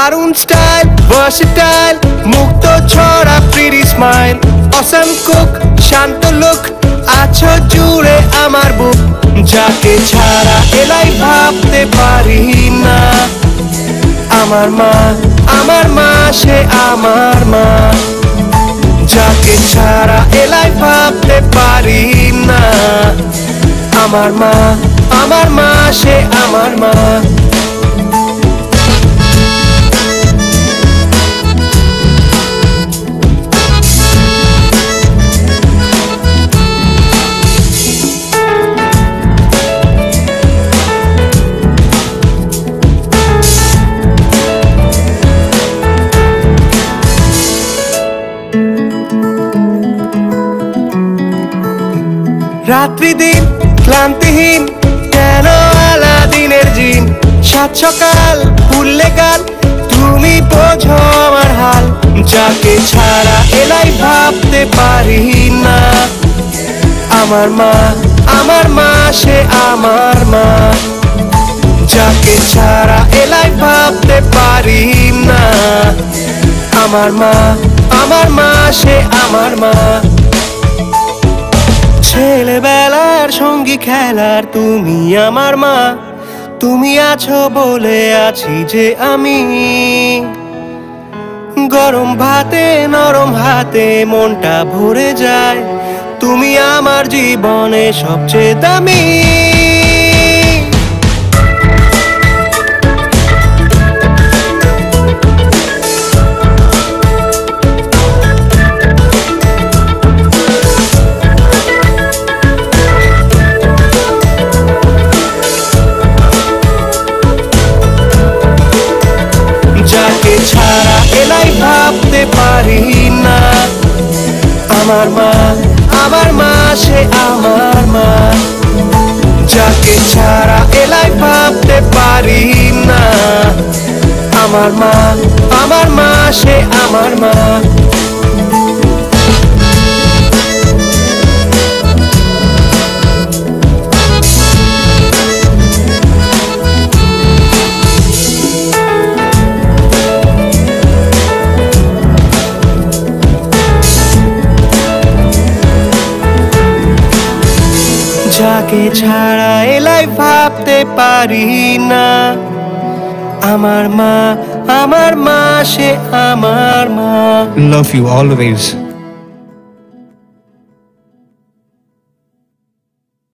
দারুণ style, versatile, মুক্ত ছড়া প্রিটি স্মাইল, অসাম কুক, শান্ত লুক, আছো জুড়ে আমার বুক। যাকে ছাড়া এলাই ভাবতে পারি না, আমার মা, আমার মা, সে আমার মা। যাকে ছাড়া এলাই ভাবতে পারি না, আমার মা, আমার মা, সে আমার মা। রাত্রি দিন ক্লান্তিহীন, কেন আলাদিনের জিন, সাত সকাল ফুললে গান, তুমি বোঝো আমার হাল। যাকে ছাড়া এলাই ভাবতে পারি না, আমার মা, আমার মা, সে আমার মা। যাকে ছাড়া এলাই ভাবতে পারি না, আমার মা, আমার মা, সে আমার মা। ছেলেবেলার সঙ্গী খেলার তুমি আমার মা, তুমি আছো বলে আছি যে আমি। গরম ভাতে নরম হাতে মনটা ভরে যায়, তুমি আমার জীবনে সবচেয়ে দামি। যাকে ছাড়া এলাই ভাবতে পারি না, আমার মা, আমার মা, সে আমার মা। যাকে ছাড়া এলাই ভাবতে পারি না, আমার মা, আমার মা, সে আমার মা। যাকে ছাড়া এলাই ভাবতে পারি না, আমার মা, আমার মা, সে আমার মা। Love you always.